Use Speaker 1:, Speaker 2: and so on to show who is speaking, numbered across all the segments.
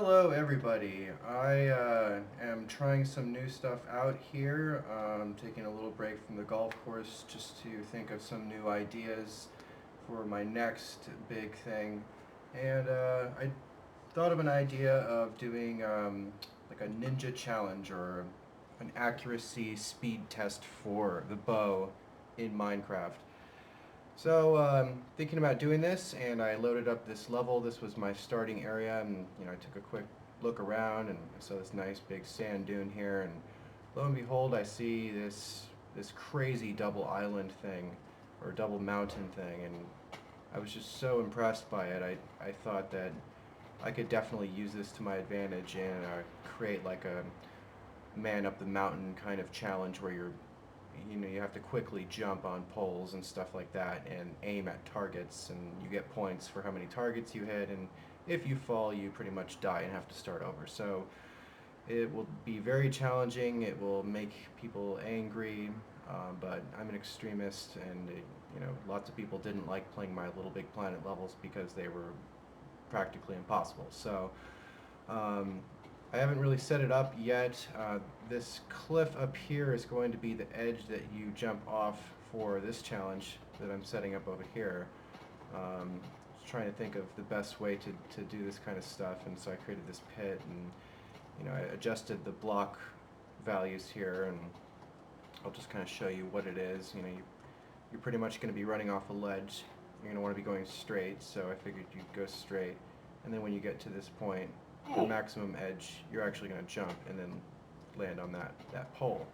Speaker 1: Hello, everybody. I am trying some new stuff out here. Taking a little break from the golf course just to think of some new ideas for my next big thing. And I thought of an idea of doing like a ninja challenge or an accuracy speed test for the bow in Minecraft. So, thinking about doing this, and I loaded up this level. This was my starting area, and I took a quick look around, and I saw this nice big sand dune here, and lo and behold, I see this crazy double island thing, or double mountain thing, and I was just so impressed by it. I thought that I could definitely use this to my advantage and create like a man up the mountain kind of challenge where you have to quickly jump on poles and stuff like that and aim at targets, and you get points for how many targets you hit, and if you fall you pretty much die and have to start over. So it will be very challenging, it will make people angry, but I'm an extremist, and lots of people didn't like playing my Little Big Planet levels because they were practically impossible. So um, I haven't really set it up yet. This cliff up here is going to be the edge that you jump off for this challenge that I'm setting up over here. Just trying to think of the best way to do this kind of stuff, and so I created this pit, and I adjusted the block values here, and I'll just kind of show you what it is. You're pretty much going to be running off a ledge. You're going to want to be going straight, so I figured you'd go straight, and then when you get to this point, the maximum edge, you're actually going to jump and then land on that pole.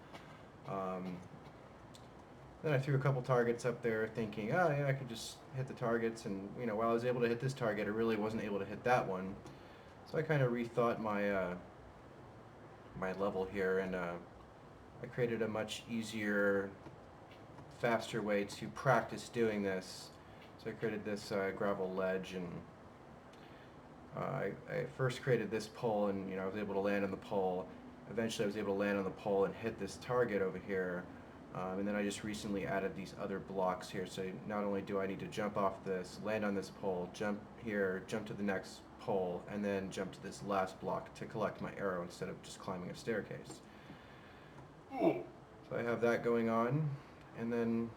Speaker 1: Then I threw a couple targets up there thinking, oh yeah, I could just hit the targets, and while I was able to hit this target, I really wasn't able to hit that one. So I kind of rethought my level here, and I created a much easier, faster way to practice doing this. So I created this gravel ledge, and I first created this pole, and I was able to land on the pole. Eventually I was able to land on the pole and hit this target over here, and then I just recently added these other blocks here, so not only do I need to jump off this, land on this pole, jump here, jump to the next pole, and then jump to this last block to collect my arrow instead of just climbing a staircase. So I have that going on, and then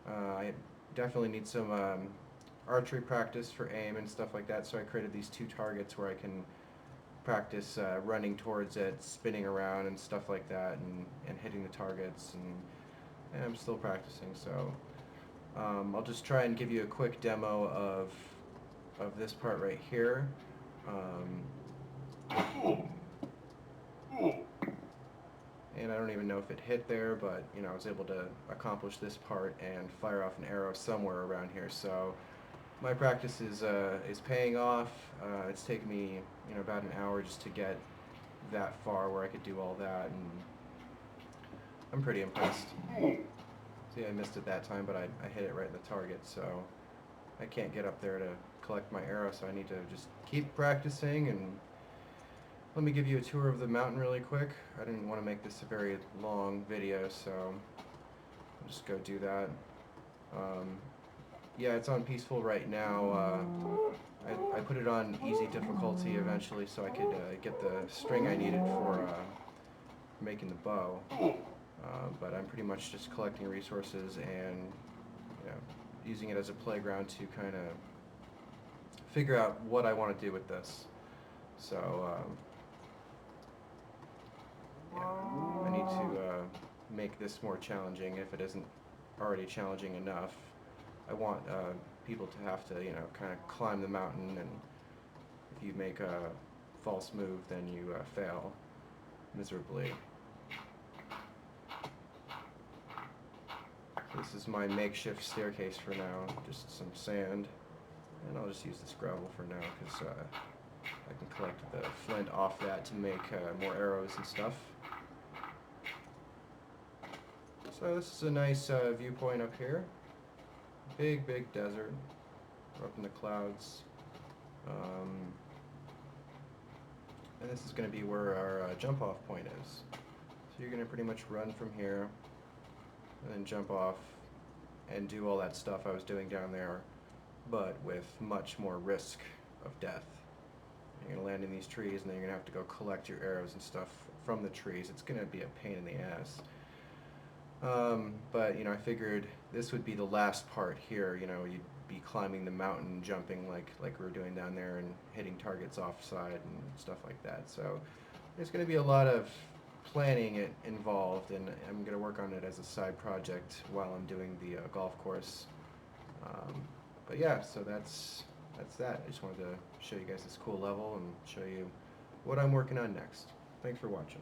Speaker 1: I definitely need some archery practice for aim and stuff like that, so I created these two targets where I can practice running towards it, spinning around and stuff like that, and hitting the targets, and I'm still practicing, so I'll just try and give you a quick demo of this part right here. And I don't even know if it hit there, but I was able to accomplish this part and fire off an arrow somewhere around here. So my practice is paying off. It's taken me about an hour just to get that far where I could do all that, and I'm pretty impressed. See, I missed it that time, but I hit it right in the target, so I can't get up there to collect my arrow, so I need to just keep practicing. And let me give you a tour of the mountain really quick. I didn't want to make this a very long video, so I'll just go do that. Yeah, it's on peaceful right now. I put it on easy difficulty eventually so I could get the string I needed for making the bow. But I'm pretty much just collecting resources and using it as a playground to kind of figure out what I want to do with this. So yeah, I need to make this more challenging if it isn't already challenging enough. I want people to have to, kind of climb the mountain, and if you make a false move, then you fail miserably. This is my makeshift staircase for now, just some sand, and I'll just use this gravel for now because I can collect the flint off that to make more arrows and stuff. So this is a nice viewpoint up here. Big desert. We're up in the clouds. And this is going to be where our jump off point is. So you're going to pretty much run from here and then jump off and do all that stuff I was doing down there, but with much more risk of death. You're gonna land in these trees, and then you're gonna have to go collect your arrows and stuff from the trees. It's gonna be a pain in the ass. But I figured this would be the last part here. You'd be climbing the mountain, jumping like we were doing down there, and hitting targets offside and stuff like that. So there's going to be a lot of planning involved, and I'm going to work on it as a side project while I'm doing the golf course. But yeah, so that's that. I just wanted to show you guys this cool level and show you what I'm working on next. Thanks for watching.